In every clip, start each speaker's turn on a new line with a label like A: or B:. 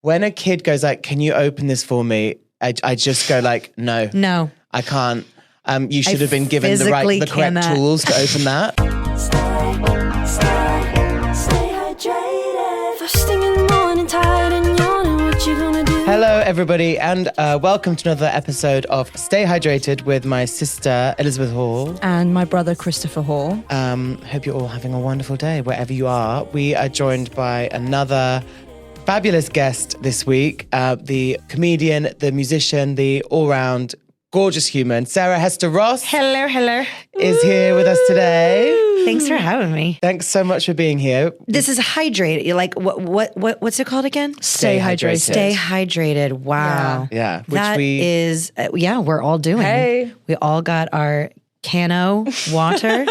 A: When a kid goes like, "Can you open this for me?" I just go like, "No, I can't." You should have been given the correct tools to open that.
B: Stay hydrated. First thing in the morning, tired and yawning. What you gonna do?
A: Hello, everybody, and welcome to another episode of Stay Hydrated with my sister Elizabeth Hall
C: and my brother Christopher Hall.
A: Hope you're all having a wonderful day wherever you are. We are joined by another fabulous guest this week, the comedian, the musician, the all-round gorgeous human, Sarah Hester Ross.
D: Hello.
A: Is here with us today.
D: Thanks for having me.
A: Thanks so much for being here.
D: This is hydrated. You're like, what's it called again?
A: Stay hydrated.
D: Stay hydrated. Wow.
A: Yeah.
D: We're all doing.
C: Hey.
D: We all got our Cano water.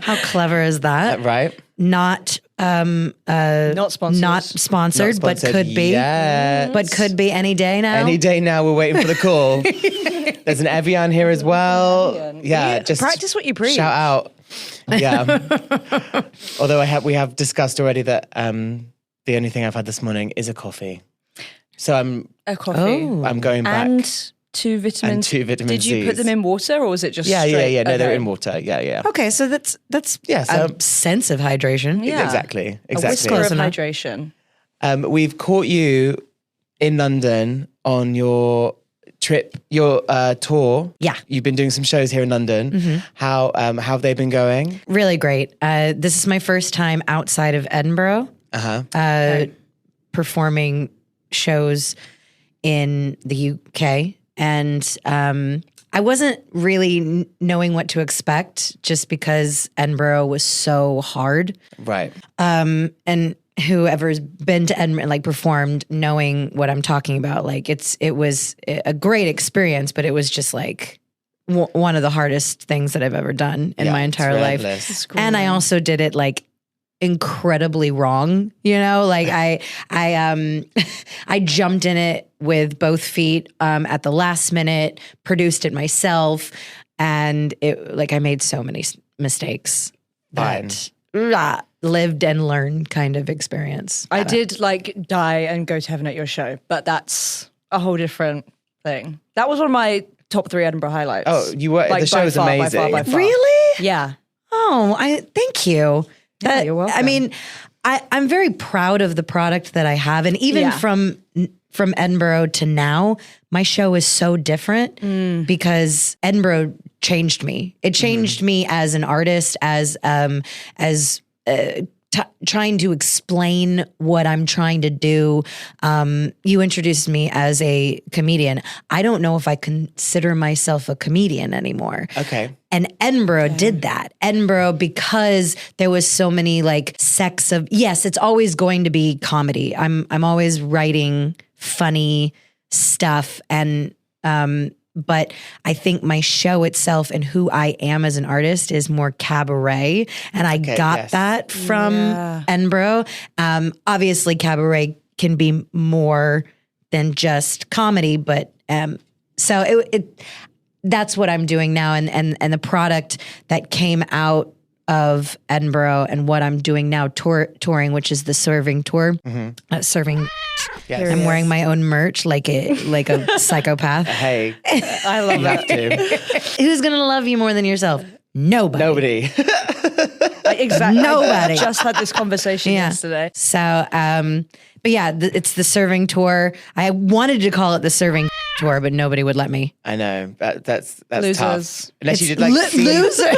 D: How clever is that?
A: Right.
D: Not sponsored. Not sponsored, but could be.
A: Yes.
D: But could be any day now.
A: Any day now. We're waiting for the call. There's an Evian here as well. Yeah, just
C: practice what you preach.
A: Shout out. Yeah. Although we have discussed already that the only thing I've had this morning is a coffee. So I'm going back.
C: And two vitamins. Did you put them in water or was it just straight?
A: Yeah. No, they're in water. Yeah.
D: Okay, so that's a sense of hydration.
C: Yeah.
A: Exactly.
C: A whisker of hydration.
A: We've caught you in London on your trip, your tour.
D: Yeah.
A: You've been doing some shows here in London. How have they been going?
D: Really great. This is my first time outside of Edinburgh performing shows in the UK. And I wasn't really knowing what to expect just because Edinburgh was so hard.
A: Right.
D: And whoever's been to Edinburgh, like performed, knowing what I'm talking about, like it was a great experience, but it was just like one of the hardest things that I've ever done in my entire life. And I also did it like incredibly wrong, like I jumped in it with both feet at the last minute, produced it myself, and I made so many mistakes. That lived and learned kind of experience.
C: I did die and go to heaven at your show, but that's a whole different thing. That was one of my top 3 Edinburgh highlights.
A: Oh, you were, the show was amazing.
C: By far.
D: Really?
C: Yeah.
D: Oh, thank you.
C: Yeah, you're welcome.
D: I mean, I'm very proud of the product that I have. And even from Edinburgh to now, my show is so different because Edinburgh changed me. It changed me as an artist, as trying to explain what I'm trying to do. You introduced me as a comedian. I don't know if I consider myself a comedian anymore.
A: Okay.
D: And Edinburgh did that. Edinburgh, because there was so many sects of, yes, it's always going to be comedy. I'm always writing funny stuff but I think my show itself and who I am as an artist is more cabaret. And I got that from Edinburgh. Obviously, cabaret can be more than just comedy, but so that's what I'm doing now. And the product that came out of Edinburgh and what I'm doing now touring, which is the serving tour. Serving. Yes. I'm wearing my own merch like a psychopath.
A: Hey,
C: I love
A: that.
D: Who's gonna love you more than yourself? Nobody.
C: Exactly.
D: Nobody.
C: I just had this conversation yesterday.
D: So, but yeah, it's the serving tour. I wanted to call it the serving tour, but nobody would let me.
A: I know that's
C: Losers.
A: tough. Unless you did
D: loser.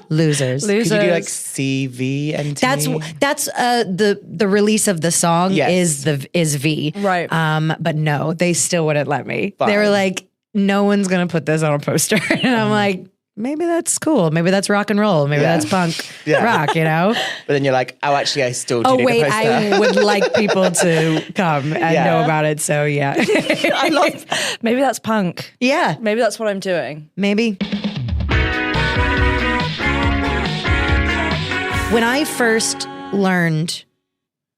A: Losers.
D: Losers.
A: Could you do Cvnt?
D: That's the release of the song is V.
C: Right.
D: But no, they still wouldn't let me.
A: Fine.
D: They were like, no one's gonna put this on a poster. And I'm like, maybe that's cool. Maybe that's rock and roll. Maybe that's punk rock, But
A: then you're like, oh, actually, I still do need a poster.
D: I would like people to come and know about it. So yeah.
C: I love, maybe that's punk.
D: Yeah.
C: Maybe that's what I'm doing.
D: Maybe. When I first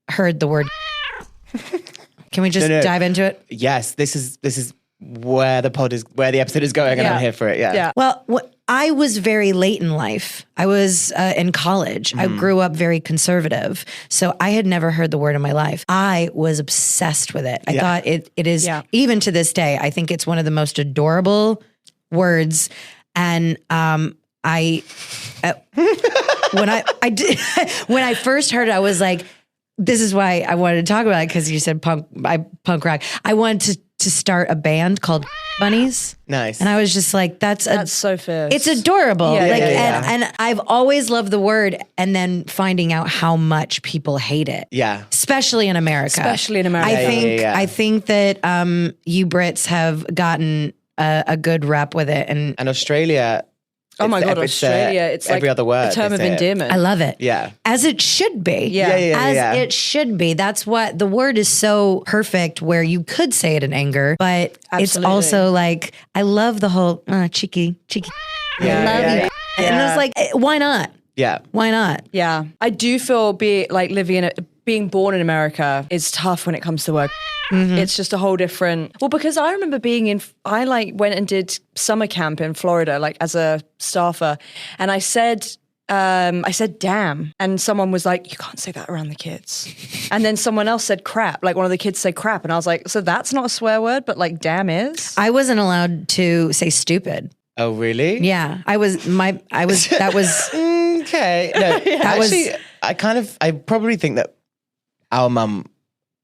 D: heard the word, can we just dive into it?
A: Yes, this is where the episode is going, and I'm here for it. Yeah.
D: Well, I was very late in life. I was in college. I grew up very conservative. So I had never heard the word in my life. I was obsessed with it. I thought it is, even to this day, I think it's one of the most adorable words. And when I first heard it, I was like, this is why I wanted to talk about it, because you said punk rock. I wanted to start a band called Bunnies.
A: Nice.
D: And I was just like, that's
C: so fierce.
D: it's adorable.
C: Yeah,
D: and I've always loved the word, and then finding out how much people hate it.
A: Yeah.
D: Especially in America.
C: I think
D: I think that you Brits have gotten a good rep with it, and
A: Australia.
C: Oh my God, Australia. It's like
A: every other word.
C: a term of endearment.
D: I love it.
A: Yeah.
D: As it should be.
C: Yeah.
D: As it should be. That's what the word is, so perfect, where you could say it in anger, but it's also like, I love the whole cheeky. I love you. And it's like, why not?
A: Yeah.
D: Why not?
C: Yeah. I do feel being born in America is tough when it comes to work. It's just a whole different. Well, because I remember I went and did summer camp in Florida, like as a staffer, and I said, damn. And someone was like, you can't say that around the kids. And then someone else said crap. Like one of the kids said crap. And I was like, so that's not a swear word, but like damn is?
D: I wasn't allowed to say stupid.
A: Oh, really?
D: Yeah. that was.
A: Okay. No, actually, I probably think that our mum,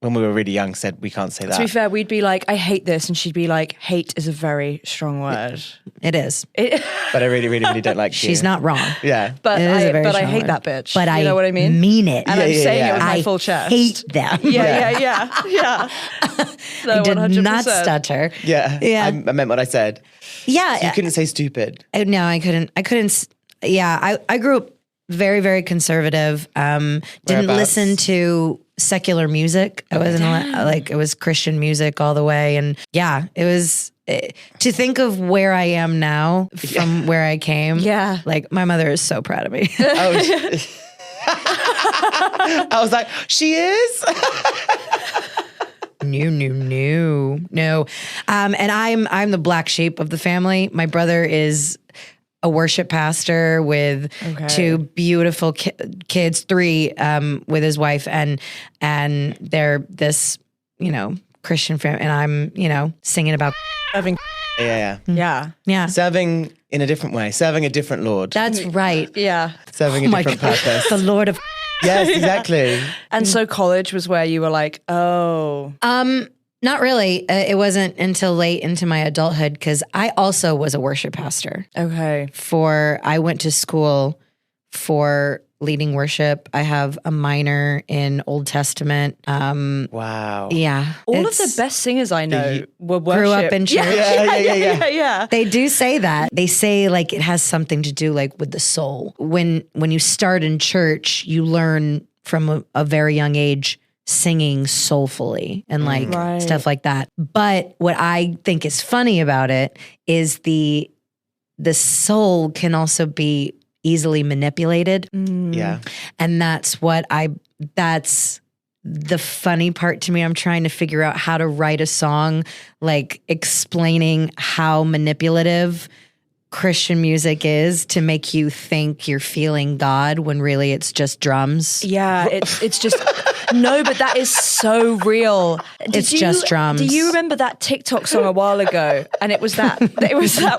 A: when we were really young, said we can't say that.
C: To be fair, we'd be like, I hate this. And she'd be like, hate is a very strong word.
D: It is.
A: But I really, really, really don't like you.
D: She's not wrong.
A: Yeah.
C: But
D: It is a very
C: I
D: strong
C: hate
D: word.
C: that bitch.
D: But
C: you know what I mean?
D: mean it.
C: And I'm saying it with my
D: I
C: full chest.
D: hate them.
C: Yeah. No,
D: I did
C: 100%.
D: not stutter.
A: Yeah.
D: Yeah.
A: I meant what I said.
D: Yeah.
A: So you couldn't say stupid.
D: No, I couldn't. Yeah. I grew up very, very conservative. Didn't
A: Whereabouts?
D: listen to secular music. I wasn't it was Christian music all the way. And yeah, it was to think of where I am now from where I came.
C: Yeah.
D: Like my mother is so proud of me.
A: I was like, she is?
D: No. And I'm the black sheep of the family. My brother is a worship pastor with two beautiful kids, 3 with his wife, and they're this, Christian family, and I'm, singing about
C: Serving.
A: Yeah. Serving in a different way, serving a different Lord.
D: That's right.
C: Yeah.
A: Serving a different purpose.
D: The Lord of
A: Yes, exactly.
C: And so college was where you were like, oh.
D: Not really. It wasn't until late into my adulthood, because I also was a worship pastor.
C: Okay.
D: I went to school for leading worship. I have a minor in Old Testament.
A: Wow.
D: Yeah.
C: All of the best singers I know were worship.
D: Grew up in church.
C: Yeah.
D: They do say that. They say like it has something to do like with the soul. When you start in church, you learn from a very young age singing soulfully and like stuff like that. But what I think is funny about it is the soul can also be easily manipulated.
A: Yeah.
D: And that's the funny part to me. I'm trying to figure out how to write a song like explaining how manipulative Christian music is to make you think you're feeling God when really it's just drums.
C: Yeah, it's just no, but that is so real.
D: It's just drums.
C: Do you remember that TikTok song a while ago? And it was that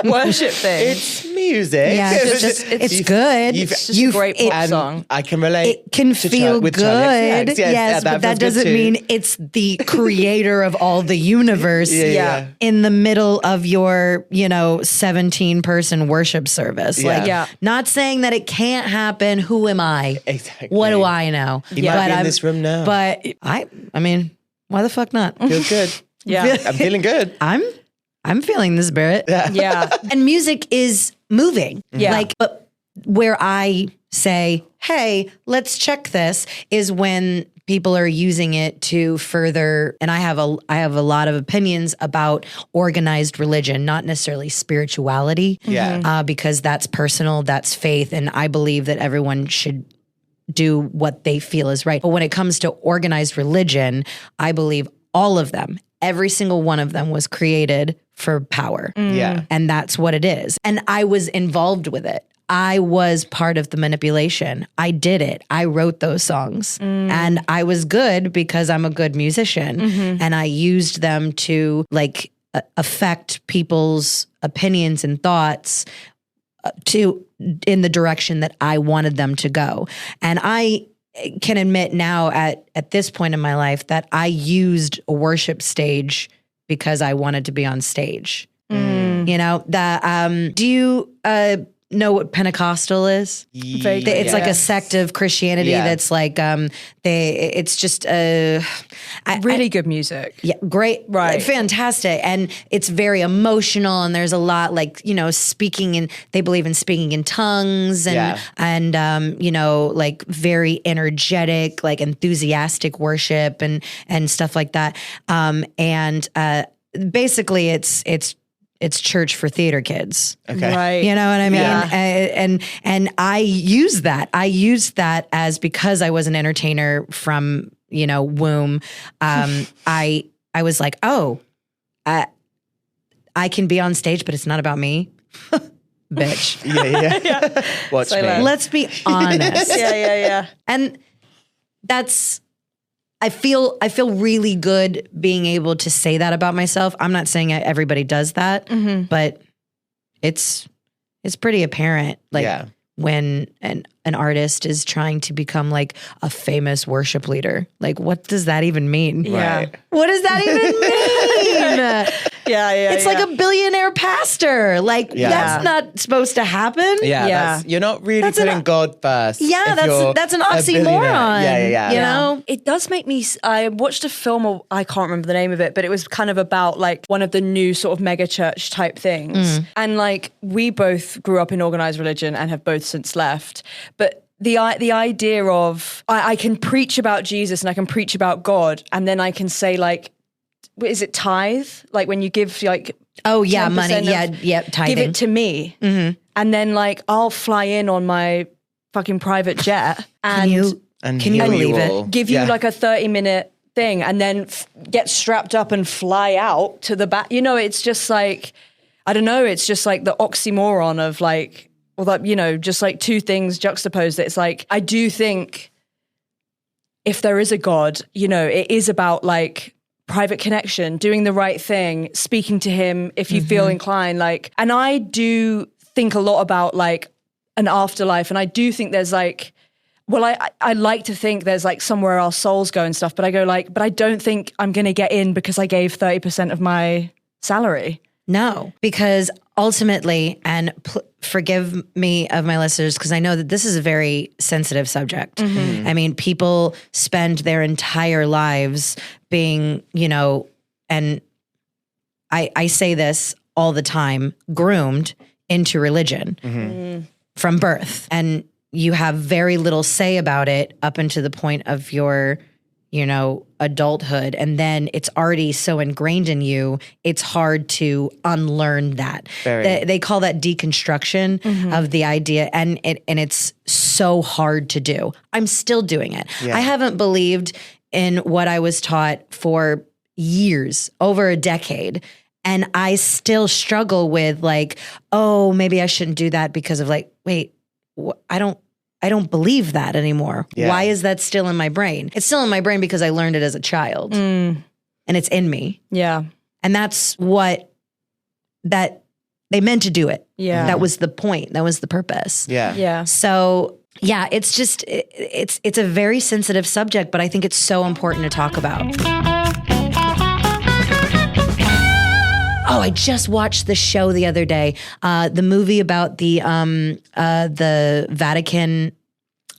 C: worship thing.
A: It's music.
D: Yeah, it's good.
C: It's just a great pop song.
A: I can relate.
D: It can feel
A: with
D: good.
A: Charlie.
D: Yes, but that doesn't mean it's the creator of all the universe
A: Yeah.
D: in the middle of your, 17-person worship service.
A: Yeah.
D: Like, not saying that it can't happen. Who am I?
A: Exactly.
D: What do I know?
A: You might be in this room now.
D: But I mean, why the fuck not?
A: Feels good.
C: Yeah.
A: I'm feeling good.
D: I'm feeling the spirit.
C: Yeah.
D: And music is moving.
C: Yeah.
D: But where I say, hey, let's check this is when people are using it to further, and I have a lot of opinions about organized religion, not necessarily spirituality.
A: Yeah.
D: Because that's personal, that's faith, and I believe that everyone should do what they feel is right. But when it comes to organized religion, I believe all of them, every single one of them was created for power.
A: Yeah.
D: And that's what it is. And I was involved with it. I was part of the manipulation. I did it. I wrote those songs. And I was good because I'm a good musician. And I used them to like affect people's opinions and thoughts in the direction that I wanted them to go. And I can admit now at this point in my life that I used a worship stage because I wanted to be on stage. You know, do you know what Pentecostal is? It's like a sect of Christianity that's like it's just
C: Really good music.
D: Yeah, great,
C: Right.
D: fantastic, and it's very emotional. And there's a lot like they believe in speaking in tongues and you know, like very energetic, like enthusiastic worship and stuff like that. And basically, it's church for theater kids.
A: Okay.
C: Right.
D: You know what I mean?
C: Yeah.
D: And I use that. I used that as because I was an entertainer from, you know, womb. I was like, oh, I can be on stage, but it's not about me. Bitch.
A: Yeah. Watch me.
D: Let's be honest.
C: Yeah.
D: And that's, I feel really good being able to say that about myself. I'm not saying everybody does that, but it's pretty apparent. Like when an artist is trying to become like a famous worship leader, like what does that even mean?
C: Yeah.
A: Right.
D: What does that even mean?
C: It's
D: It's like a billionaire pastor. Like that's not supposed to happen.
A: Yeah. You're not really putting God first.
D: Yeah, that's an
A: a billionaire.
D: oxymoron.
A: Yeah.
D: You know?
C: It does make me, I watched a film, I can't remember the name of it, but it was kind of about like one of the new sort of mega church type things. And like we both grew up in organized religion and have both since left. But the idea of I can preach about Jesus and I can preach about God and then I can say like, is it tithe? Like when you give like
D: money.
C: tithing. Give it to me. And then like I'll fly in on my fucking private jet and
D: Can you believe it?
C: give you like a 30-minute thing and then get strapped up and fly out to the back. You know, it's just like, I don't know, it's just like the oxymoron of like, well, that, you know, just like two things juxtaposed. It's like, I do think if there is a God, you know, it is about like private connection, doing the right thing, speaking to him if you feel inclined. Like, and I do think a lot about like an afterlife. And I do think there's like, well, I like to think there's like somewhere our souls go and stuff, but I go like, but I don't think I'm going to get in because I gave 30% of my salary.
D: No, because ultimately, and forgive me of my listeners, because I know that this is a very sensitive subject. I mean, people spend their entire lives being, you know, and I say this all the time, groomed into religion from birth. And you have very little say about it up until the point of your, you know, adulthood. And then it's already so ingrained in you, it's hard to unlearn that. They call that deconstruction of the idea. And it's so hard to do. I'm still doing it. I haven't believed in what I was taught for years, over a decade. And I still struggle with like, oh, maybe I shouldn't do that because of like, wait, I don't believe that anymore.
A: Yeah.
D: Why is that still in my brain? It's still in my brain because I learned it as a child and it's in me.
C: Yeah.
D: And that's what that they meant to do it.
C: Yeah.
D: That was the point. That was the purpose.
C: Yeah.
D: So yeah, it's just, it's a very sensitive subject, but I think it's so important to talk about. Oh, I just watched the show the other day. The movie about the Vatican.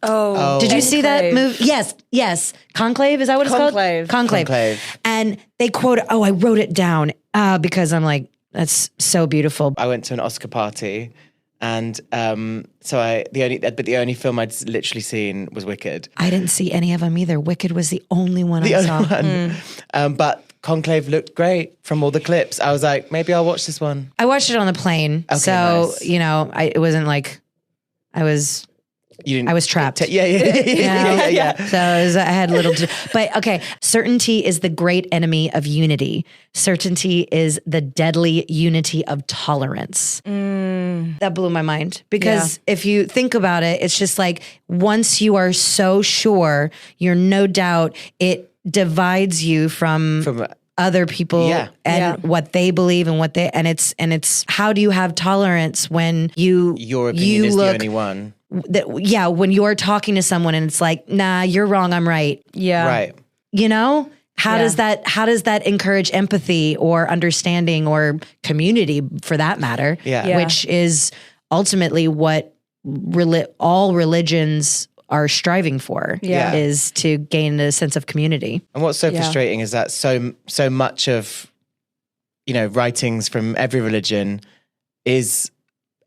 C: Oh,
D: Did you see that movie? Yes. Conclave, is that what it's
C: Conclave.
D: called? Conclave. And they quote, I wrote it down because I'm like, that's so beautiful.
A: I went to an Oscar party and so the only film I'd literally seen was Wicked.
D: I didn't see any of them either. Wicked was the only one I saw.
A: But Conclave looked great from all the clips. I was like, maybe I'll watch this one.
D: I watched it on the plane.
A: Okay,
D: so,
A: nice.
D: you know, it wasn't like I was
A: didn't
D: I was trapped.
A: Yeah.
D: So I had little, but okay. Certainty is the great enemy of unity. Certainty is the deadly unity of tolerance. That blew my mind because if you think about it, it's just like once you are so sure, you're no doubt, it divides you from other people and what they believe and it's how do you have tolerance when
A: your opinion is the only one?
D: When you're talking to someone and it's like, nah, you're wrong, I'm right.
C: Yeah.
A: Right.
D: You know? How does that encourage empathy or understanding or community for that matter?
A: Yeah.
D: Which is ultimately what all religions are striving for is to gain a sense of community.
A: And what's so frustrating is that so much of, writings from every religion is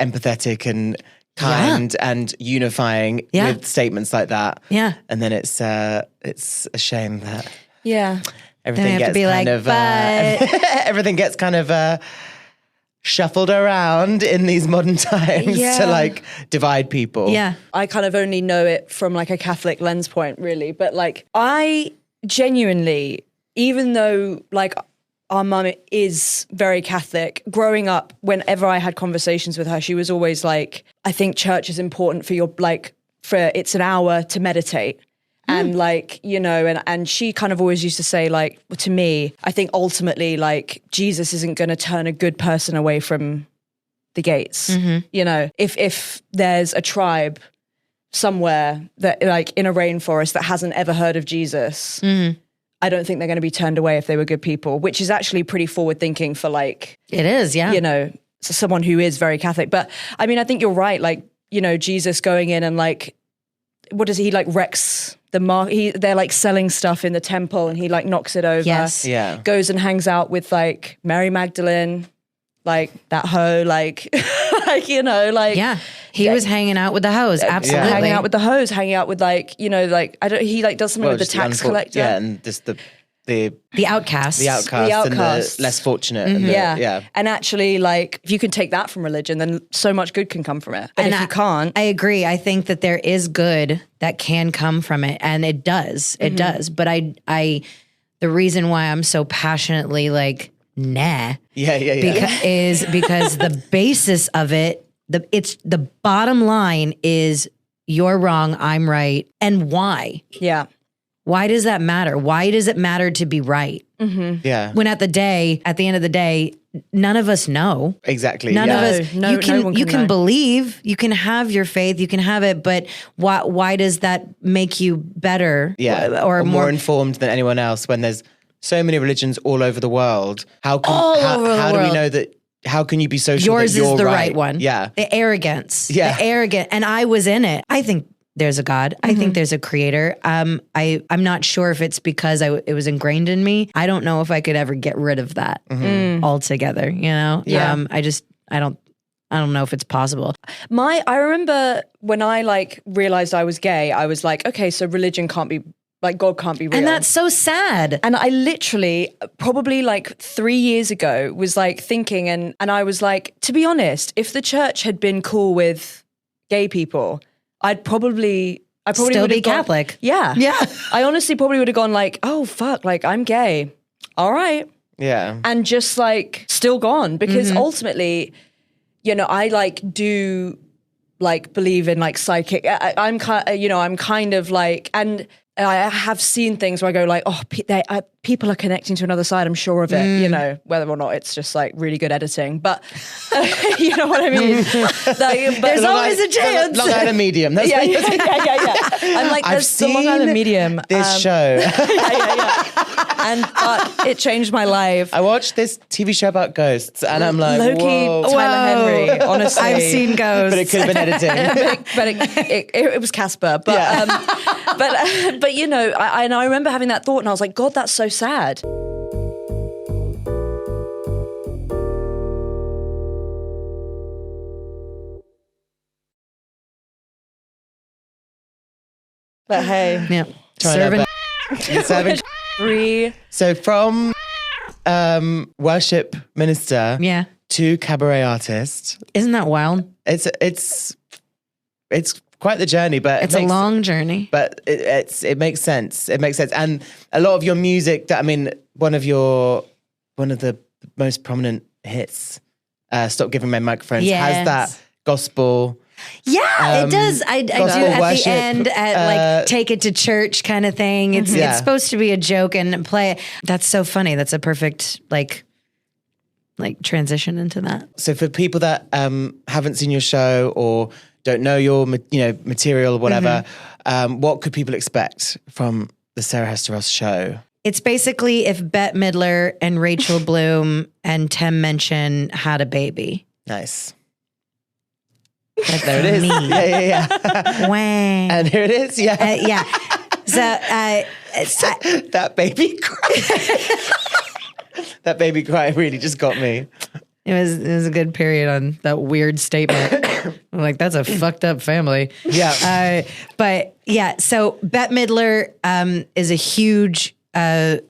A: empathetic and kind and unifying with statements like that.
D: Yeah.
A: And then it's a shame that everything
D: have to
A: gets
D: be
A: kind
D: like,
A: of everything gets kind of shuffled around in these modern times to like divide people.
D: Yeah.
C: I kind of only know it from like a Catholic lens point, really. But like, I genuinely, even though like our mum is very Catholic, growing up, whenever I had conversations with her, she was always like, I think church is important for it's an hour to meditate. And like, and she kind of always used to say like, to me, I think ultimately like Jesus isn't going to turn a good person away from the gates. If there's a tribe somewhere that like in a rainforest that hasn't ever heard of Jesus, I don't think they're going to be turned away if they were good people, which is actually pretty forward thinking for like,
D: it is. Yeah.
C: Someone who is very Catholic. But I mean, I think you're right. Like, Jesus going in and like, what does he like wrecks the they're like selling stuff in the temple and he like knocks it over.
D: Yes.
A: Yeah.
C: Goes and hangs out with like Mary Magdalene, like that hoe, like
D: He was hanging out with the hoes. Absolutely.
C: Hanging out with the hoes, hanging out with like, he like does something with the tax collector.
A: Yeah, and just the
D: outcasts.
A: The outcasts and the less fortunate. And
C: And actually, like, if you can take that from religion, then so much good can come from it. But if you can't.
D: I agree. I think that there is good that can come from it. And it does. It does. But the reason why I'm so passionately like, nah. Is because the basis of it, the bottom line is you're wrong, I'm right. And why?
C: Yeah.
D: Why does that matter? Why does it matter to be right?
A: Yeah.
D: When at the end of the day, none of us know.
A: Exactly.
D: None of us.
C: No one
D: you can
C: know.
D: believe, you can have your faith, you can have it, but why does that make you better?
A: Yeah.
D: Or
A: more informed than anyone else when there's so many religions all over the world? How do we know that? How can you be so sure
D: yours
A: that you're
D: is the
A: right?
D: right one?
A: Yeah.
D: The arrogance.
A: Yeah.
D: The arrogant. And I was in it. I think there's a God. I think there's a creator. I'm not sure if it's because it was ingrained in me. I don't know if I could ever get rid of that altogether, Yeah. I don't know if it's possible.
C: I remember when I like realized I was gay, I was like, okay, so religion can't be, like God can't be real.
D: And that's so sad.
C: And I literally, probably like 3 years ago, was like thinking and I was like, to be honest, if the church had been cool with gay people, I'd probably
D: still
C: would
D: be
C: have gone,
D: Catholic.
C: Yeah.
D: Yeah.
C: I honestly probably would have gone like, oh fuck, like I'm gay. All right.
A: Yeah.
C: And just like still gone because ultimately, I like do like believe in like psychic. I'm kind of like, and I have seen things where I go like, oh, people are connecting to another side. I'm sure of it, whether or not it's just like really good editing, but you know what I mean?
D: There's always a chance.
A: Long Island Medium. That's
C: Yeah. I'm like,
A: I've
C: there's the Long Island Medium.
A: This show.
C: But it changed my life.
A: I watched this TV show about ghosts and I'm like,
C: Low-key,
A: whoa.
C: Tyler Henry, honestly.
D: I've seen ghosts.
A: But it could have been editing.
C: but it was Casper. But but I remember having that thought and I was like, God, that's so sad. But hey,
D: Yeah.
A: Serving. So from worship minister to cabaret artist.
D: Isn't that wild?
A: It's quite the journey, but
D: It's a long journey.
A: But it makes sense. It makes sense. And a lot of your music, one of the most prominent hits, Stop Giving Men Microphones, has that gospel.
D: Yeah, it does. I do at
A: worship,
D: the end like take it to church kind of thing. It's supposed to be a joke and play. That's so funny. That's a perfect like transition into that.
A: So for people that haven't seen your show or don't know your material or whatever, what could people expect from the Sarah Hester Ross show?
D: It's basically if Bette Midler and Rachel Bloom and Tim Minchin had a baby.
A: Nice.
D: That's
A: There it is.
D: me.
A: Yeah.
D: Wow.
A: And here it is. Yeah.
D: Yeah. So
A: That baby cry. That baby cry really just got me.
D: it was a good period on that weird statement. I'm like, that's a fucked up family.
A: Yeah.
D: But yeah, so Bette Midler is a huge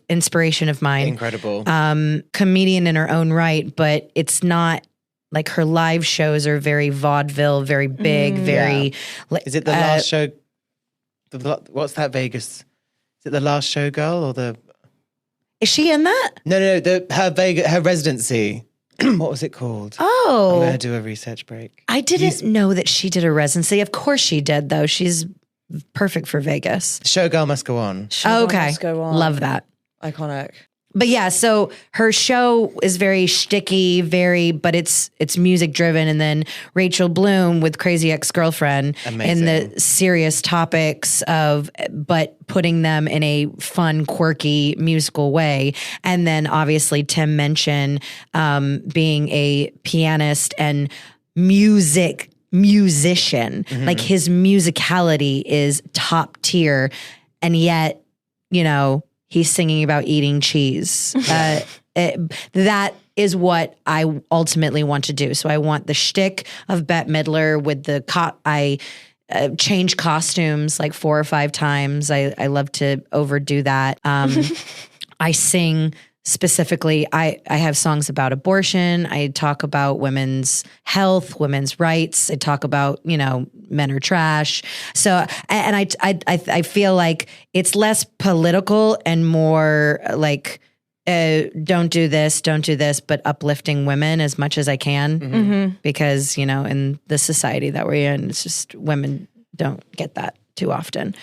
D: inspiration of mine.
A: Incredible.
D: Comedian in her own right, but it's not like her live shows are very vaudeville, very big, very.
A: Is it the last show? What's that Vegas? Is it the Last Show Girl or the?
D: Is she in that?
A: No. Her residency. What was it called?
D: Oh,
A: I'm gonna do a research break.
D: I didn't know that she did a residency. Of course she did, though. She's perfect for Vegas.
A: Showgirl Must Go On.
D: Okay,
C: Must Go On.
D: love that.
C: Iconic.
D: But yeah, so her show is very shticky, but it's music driven. And then Rachel Bloom with Crazy Ex-Girlfriend in the serious topics but putting them in a fun, quirky, musical way. And then obviously Tim Minchin being a pianist and musician.
A: Mm-hmm.
D: Like his musicality is top tier. And yet, he's singing about eating cheese. That is what I ultimately want to do. So I want the shtick of Bette Midler with I change costumes like 4 or 5 times. I love to overdo that. I sing specifically. I have songs about abortion. I talk about women's health, women's rights. I talk about, men are trash. So, and I feel like it's less political and more like, don't do this, but uplifting women as much as I can because, in the society that we're in, it's just women don't get that too often.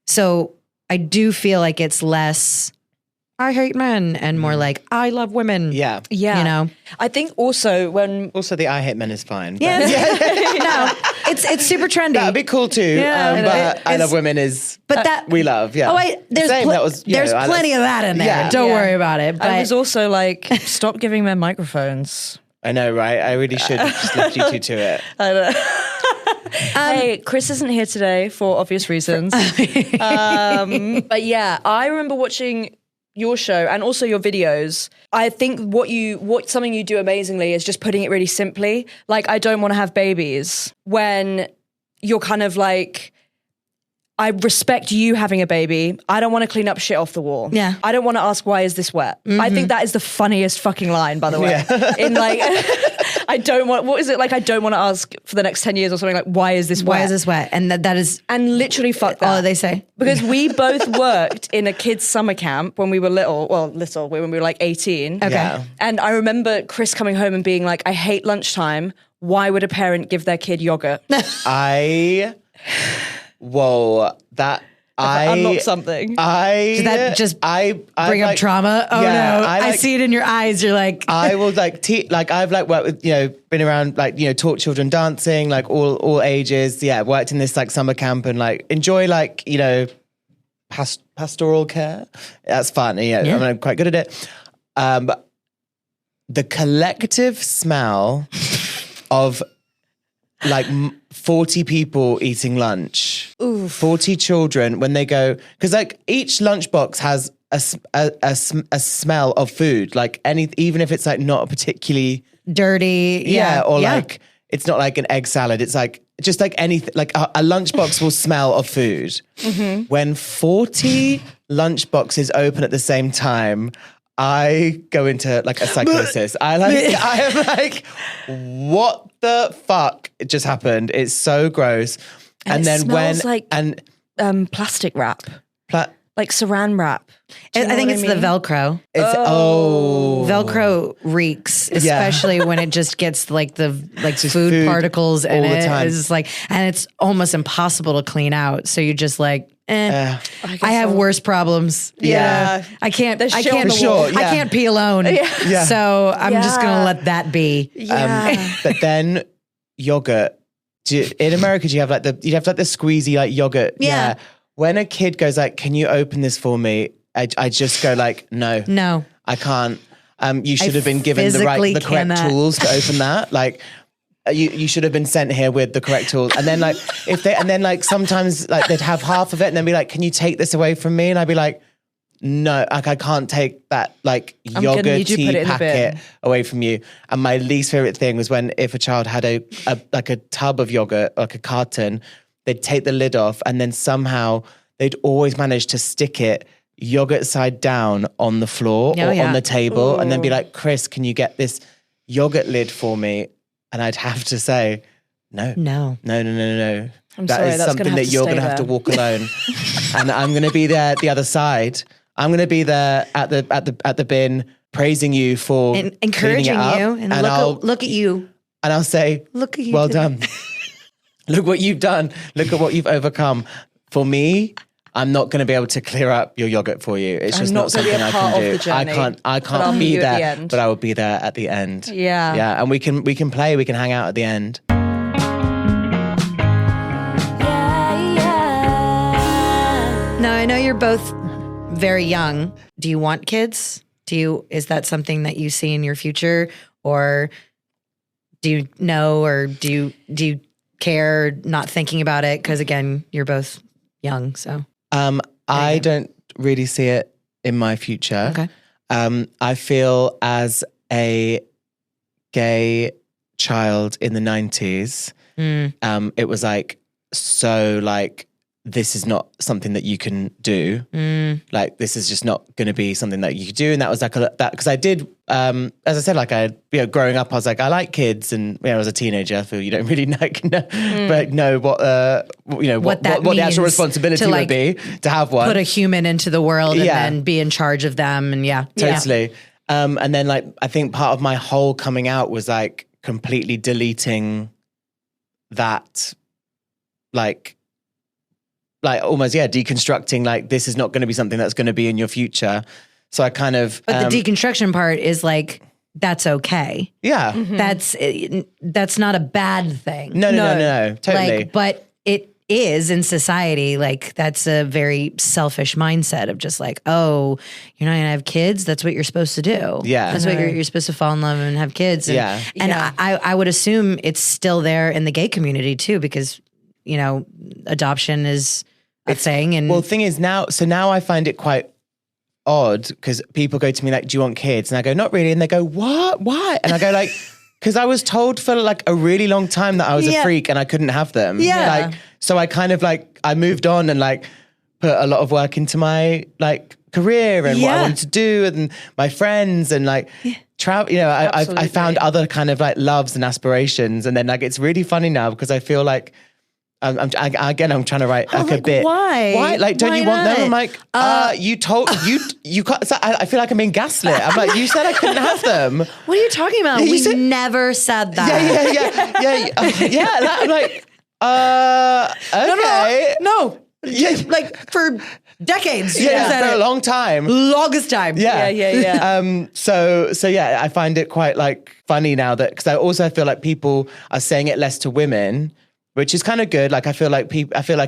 D: So I do feel like it's less I hate men and more like I love women.
A: Yeah.
C: I think also
A: the I hate men is fine.
D: Yeah. No, it's super trendy.
A: That'd be cool too.
D: Yeah,
A: but I love women is we love. Yeah.
D: Oh wait, there's plenty of that in there.
A: Yeah.
D: Don't worry about it. But
C: I was also like, stop giving men microphones.
A: I know, right? I really should have just left you two to it.
C: I know. Hey, Chris isn't here today for obvious reasons. But yeah, I remember watching your show and also your videos. I think what something you do amazingly is just putting it really simply. Like, I don't want to have babies, when you're kind of like, I respect you having a baby. I don't want to clean up shit off the wall.
D: Yeah.
C: I don't want to ask, why is this wet? I think that is the funniest fucking line, by the way. Yeah. In like, I don't want to ask for the next 10 years or something, like, why is this wet?
D: Why is this wet? And that is...
C: And literally fuck that.
D: All they say.
C: Because we both worked in a kids' summer camp when we were when we were like 18.
D: Okay.
A: Yeah.
C: And I remember Chris coming home and being like, I hate lunchtime. Why would a parent give their kid yogurt? Unlock something.
D: Did that just bring up trauma? Oh no! I see it in your eyes. You're like,
A: I will I've worked with been around taught children dancing all ages. Yeah, worked in this summer camp and enjoy pastoral care. That's fun. Yeah. I'm quite good at it. But the collective smell of 40 people eating lunch. Oof. 40 children when they go, because each lunchbox has a smell of food, even if it's not particularly
D: dirty.
A: It's not like an egg salad. It's just anything, a lunchbox will smell of food. Mm-hmm. When 40 lunchboxes open at the same time, I go into like a psychosis. I am like, what the fuck just happened? It's so gross.
C: And then smells like plastic wrap, like saran wrap.
D: I think it's the Velcro.
A: It's
D: Velcro reeks, especially when it just gets like the food particles in it. It's like, and it's almost impossible to clean out. So you're just like, I have worse problems.
C: Yeah.
D: I can't
A: I
D: can't pee alone. Yeah. So I'm just gonna let that be.
C: Yeah.
A: But then yogurt. In America, do you have like the squeezy like yogurt?
D: Yeah.
A: When a kid goes like, "Can you open this for me?" I just go like, "No, I can't." You should have been given the correct tools to open that. Like, you should have been sent here with the correct tools. And then like sometimes like they'd have half of it and then be like, "Can you take this away from me?" And I'd be like, "No, like I can't take that like yogurty packet away from you." And my least favorite thing was if a child had a tub of yogurt, like a carton, they'd take the lid off and then somehow they'd always manage to stick it yogurt side down on the floor on the table. Ooh. And then be like, "Chris, can you get this yogurt lid for me?" And I'd have to say, no. That is something that you're going to have to walk alone. And I'm going to be there at the other side. I'm going to be there at the bin, praising you for
D: encouraging you, and look at you,
A: and I'll say,
D: "Look at you,
A: well done. Look what you've done. Look at what you've overcome." For me, I'm not going to be able to clear up your yogurt for you. It's just not something I can do. I can't be there, but I will be there at the end.
C: Yeah,
A: and we can play. We can hang out at the end.
D: Now I know you're both very young. Do you want kids? Is that something that you see in your future, or do you know, or do you care not thinking about it? Because again, you're both young, so.
A: I don't really see it in my future.
D: Okay.
A: I feel as a gay child in the 90s, it was like, so like, this is not something that you can do. Like, this is just not going to be something that you could do. And that was like that, because I did, as I said, like growing up, I was like, I like kids. And when I was a teenager, I feel you don't really know what the actual responsibility would be to have one.
D: Put a human into the world and then be in charge of them. And
A: totally. And then like, I think part of my whole coming out was like completely deleting that, like almost, deconstructing, like, this is not going to be something that's going to be in your future. So I kind of...
D: But the deconstruction part is like, that's okay.
A: Yeah.
D: Mm-hmm. That's not a bad thing.
A: No, totally.
D: Like, but it is in society, like, that's a very selfish mindset of just like, oh, you're not going to have kids? That's what you're supposed to do.
A: Yeah.
D: That's what you're supposed to fall in love and have kids. And, I would assume it's still there in the gay community too, because, you know, adoption is a thing. And
A: well, the thing is now I find it quite odd because people go to me like, "Do you want kids?" And I go, "Not really." And they go, "What? Why?" And I go like, because I was told for like a really long time that I was a freak and I couldn't have them.
D: Yeah.
A: Like, so I kind of like, I moved on and like put a lot of work into my like career and what I wanted to do and my friends and like travel. You know, I found other kind of like loves and aspirations. And then like, it's really funny now because I feel like, I'm trying to write like a bit.
D: Why?
A: Like, don't you want them? I'm like, you told you can't. So I feel like I'm being gaslit. I'm like, you said I couldn't have them.
D: What are you talking about? We never said that.
A: Yeah. I'm like, okay.
D: No. Like for decades.
A: Yeah, for a long time.
D: Longest time.
A: Yeah. So I find it quite like funny now that, because I also feel like people are saying it less to women, which is kind of good. Like, I feel like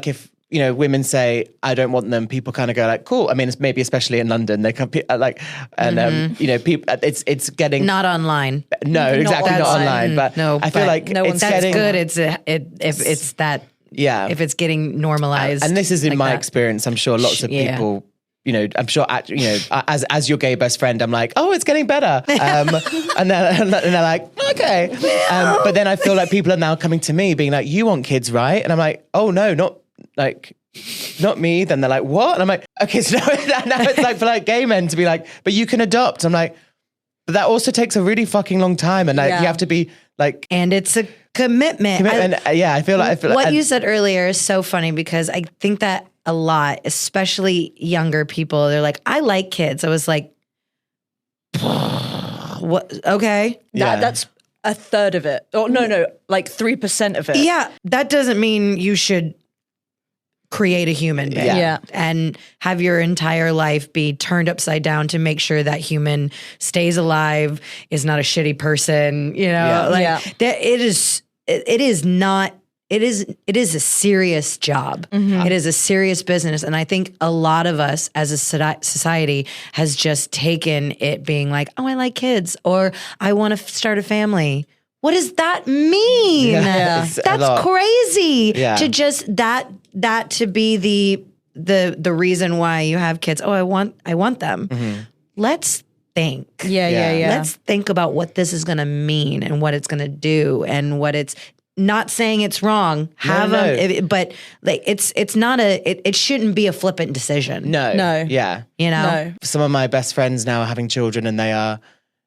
A: if, you know, women say, "I don't want them," people kind of go like, "Cool." I mean, it's maybe especially in London, they can like, and you know, people, it's getting
D: not online.
A: No, exactly, not online. But
D: no,
A: I feel like
D: no,
A: it's
D: that's
A: getting
D: good. If it's that, if it's getting normalized,
A: and this is in
D: like
A: my
D: that.
A: experience. I'm sure lots of people. You know, I'm sure, you know, as your gay best friend, I'm like, "Oh, it's getting better." And they're like, "Okay." But then I feel like people are now coming to me being like, "You want kids, right?" And I'm like, "Oh, no, not like, not me. Then they're like, what? And I'm like, okay, so now it's like for like gay men to be like, but you can adopt. I'm like, but that also takes a really fucking long time. And like, you have to be like.
D: And it's a commitment.
A: I feel like.
D: What you said earlier is so funny because I think that a lot, especially younger people, they're like, I like kids. I was like, what? Okay.
C: That's a third of it. Oh, no, like 3% of it.
D: Yeah. That doesn't mean you should create a human being and have your entire life be turned upside down to make sure that human stays alive, is not a shitty person, you know, it is a serious job. Mm-hmm. It is a serious business. And I think a lot of us as a society has just taken it being like, oh, I like kids, or I want to start a family. What does that mean? That's crazy. To just that to be the reason why you have kids. Oh, I want them. Mm-hmm. Let's think. Let's think about what this is going to mean and what it's going to do and what it's. Not saying it's wrong. But like it's not it shouldn't be a flippant decision.
A: No. Yeah.
D: You know?
C: No.
A: Some of my best friends now are having children and they are,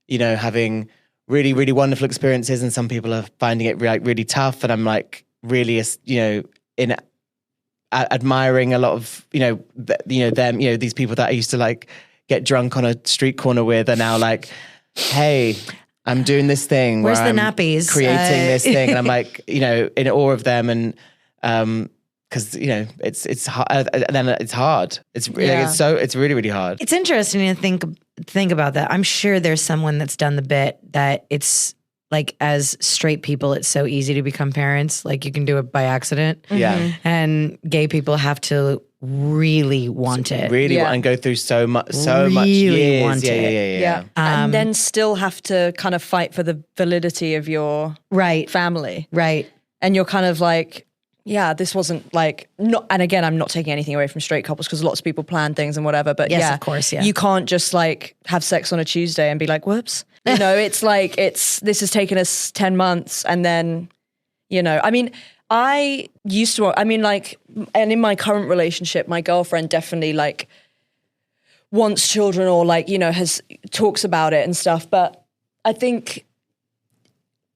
A: you know, having really, really wonderful experiences, and some people are finding it like really tough. And I'm like really, you know, admiring a lot of, them, these people that I used to like get drunk on a street corner with are now like, hey, I'm doing this thing.
D: Where's
A: where
D: the
A: I'm
D: nappies?
A: Creating this thing. And I'm like, in awe of them. And, cause it's hard. And then it's hard. It's really, really hard.
D: It's interesting to think about that. I'm sure there's someone that's done the bit that it's like, as straight people, it's so easy to become parents. Like you can do it by accident.
A: Yeah.
D: Mm-hmm. And gay people have to really want it.
A: Really want and go through so much
D: really
A: years.
D: Want it.
C: Yeah. And then still have to kind of fight for the validity of your family.
D: Right.
C: And you're kind of like, this wasn't like, not. And again, I'm not taking anything away from straight couples because lots of people plan things and whatever. But
D: yes, of course,
C: you can't just like have sex on a Tuesday and be like, whoops. It's like, this has taken us 10 months. And then, I mean, I used to, and in my current relationship, my girlfriend definitely like wants children or like, talks about it and stuff. But I think,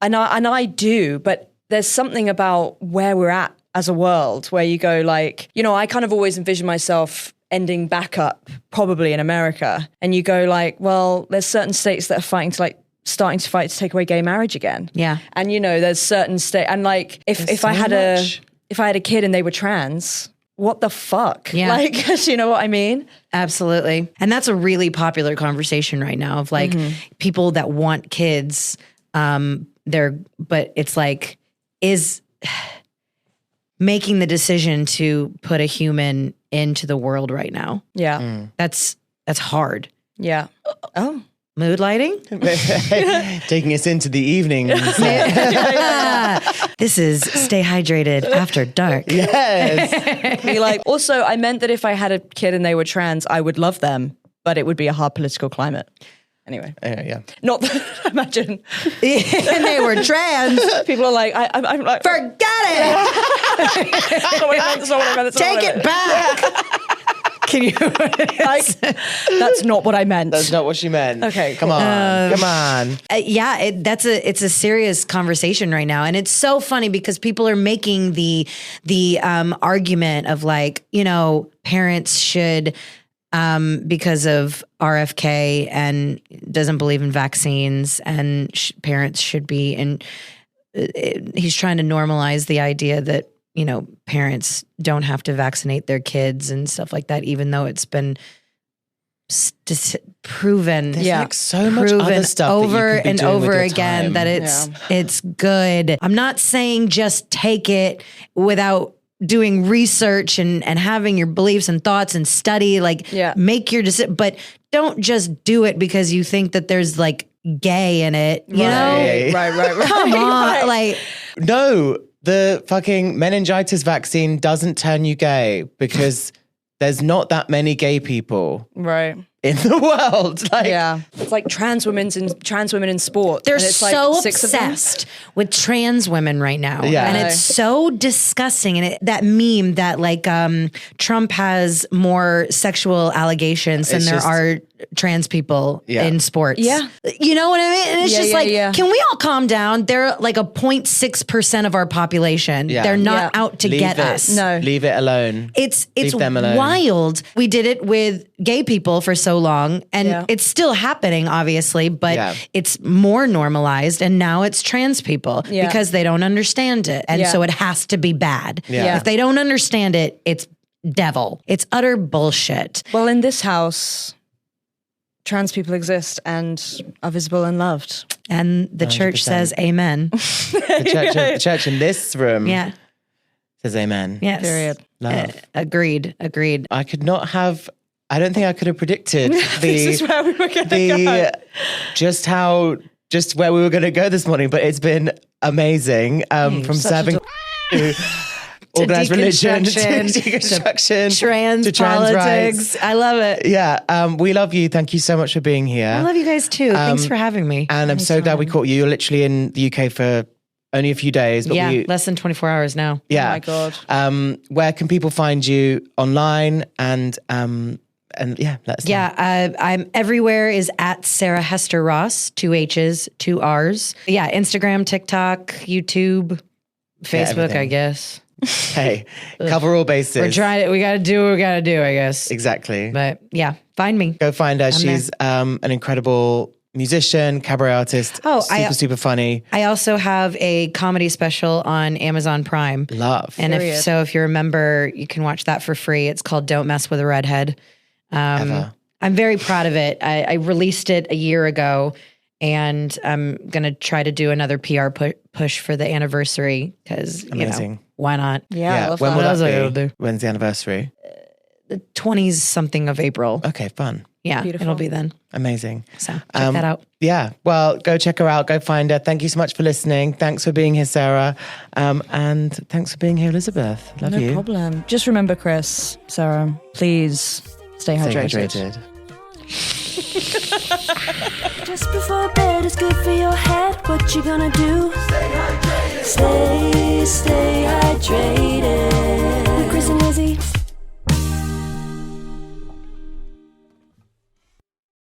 C: and I do, but there's something about where we're at as a world where you go like, I kind of always envision myself ending back up probably in America. And you go like, well, there's certain states that are starting to fight to take away gay marriage again.
D: Yeah.
C: And there's certain and like if I had a kid and they were trans, what the fuck?
D: Yeah.
C: Like, you know what I mean?
D: Absolutely. And that's a really popular conversation right now of like people that want kids, but it's like, is making the decision to put a human into the world right now.
C: Yeah.
D: That's hard.
C: Yeah. Oh.
D: Mood lighting?
A: Taking us into the evenings.
D: This is Stay Hydrated After Dark.
A: Yes.
C: Be like, also, I meant that if I had a kid and they were trans, I would love them, but it would be a hard political climate. Anyway.
A: Yeah.
C: Not that, imagine.
D: And they were trans.
C: People are like, I'm like,
D: forget it.
C: That's not what I meant. That's not what I meant.
D: Take it back. Can you?
C: That's not what I meant.
A: That's not what she meant.
C: Okay,
A: come on, come on.
D: It's a serious conversation right now, and it's so funny because people are making the argument of like, parents should. Because of RFK and doesn't believe in vaccines, and parents should be, and he's trying to normalize the idea that parents don't have to vaccinate their kids and stuff like that, even though it's been proven.
A: There's like so much other stuff
D: over
A: that you
D: and over again that it's good. I'm not saying just take it without doing research and having your beliefs and thoughts and study, make your decision, but don't just do it because you think that there's like gay in it, you know?
C: Right.
D: Come on. Like,
A: no, the fucking meningitis vaccine doesn't turn you gay because there's not that many gay people.
C: Right.
A: in the world. Like,
C: Yeah, it's like trans women in sport.
D: They're
C: and it's
D: so
C: like 6 of them.
D: obsessed with trans women right now.
A: Yeah.
D: And
A: I
D: it's so disgusting. And that meme that like Trump has more sexual allegations than
A: It's
D: there
A: just-
D: are trans people
A: Yeah.
D: in sports.
C: Yeah.
D: You know what I mean? And it's
C: Yeah,
D: just
C: yeah,
D: like,
C: yeah.
D: can we all calm down? They're like a 0.6% of our population.
A: Yeah.
D: They're not
C: Yeah.
D: out to
A: leave
D: get
A: it,
D: us.
C: No.
A: Leave it alone.
D: It's
A: Leave them alone.
D: wild. We did it with gay people for so long, and
C: Yeah.
D: it's still happening, obviously, but
A: Yeah.
D: it's more normalized. And now it's trans people
C: Yeah.
D: because they don't understand it, and
C: Yeah.
D: so it has to be bad.
A: Yeah.
D: If they don't understand it, it's devil. It's utter bullshit.
C: Well, in this house, trans people exist and are visible and loved.
D: And the church
A: 100%.
D: says, "Amen."
A: The church in this room
D: Yeah.
A: says amen.
D: Yes.
C: Period.
A: Love.
D: Agreed.
A: I could not have. I don't think I could have predicted
C: This
A: the
C: is where we were going to go.
A: just where we were going to go this morning. But it's been amazing. From
C: such a
A: serving to organized religion to
D: deconstruction,
A: deconstruction
D: Trans
A: to trans
D: politics.
A: rights.
D: I love it.
A: Yeah, we love you. Thank you so much for being here.
D: I love you guys too. Thanks for having me.
A: And I'm so glad we caught you. You're literally in the UK for only a few days. But
D: Yeah,
A: we,
D: less than 24 hours now.
A: yeah.
C: Oh my God.
A: Where can people find you online? And yeah, let us know.
D: Yeah, I'm everywhere is at Sarah Hester Ross, 2 H's, 2 R's. Yeah, Instagram, TikTok, YouTube, Facebook,
A: everything.
D: I guess.
A: Hey, cover all bases.
D: We're trying. We got to do what we got to do, I guess.
A: Exactly.
D: But yeah, find me.
A: Go find her. She's an incredible musician, cabaret artist.
D: Oh,
A: super funny.
D: I also have a comedy special on Amazon Prime.
A: Love.
D: And
C: Period.
D: if you're a member, you can watch that for free. It's called Don't Mess with a Redhead.
A: Ever.
D: I'm very proud of it. I released it a year ago, and I'm going to try to do another PR push for the anniversary because, you know,
A: Amazing.
D: why not?
C: Yeah, I love
A: when
C: that.
A: will
D: What else I
A: that
D: gotta
A: be?
D: do?
A: When's the anniversary?
D: The 20s something of April.
A: Okay, fun.
D: Yeah,
C: Beautiful.
D: it'll be then.
A: Amazing.
D: So check that out.
A: Yeah. Well, go check her out. Go find her. Thank you so much for listening. Thanks for being here, Sarah. And thanks for being here, Elizabeth. Love
C: No
A: you.
C: problem. Just remember, Chris, Sarah, please stay
A: Stay
C: hydrated.
A: hydrated.
B: Just before bed is good for your head. What you gonna do? Stay hydrated. Stay hydrated.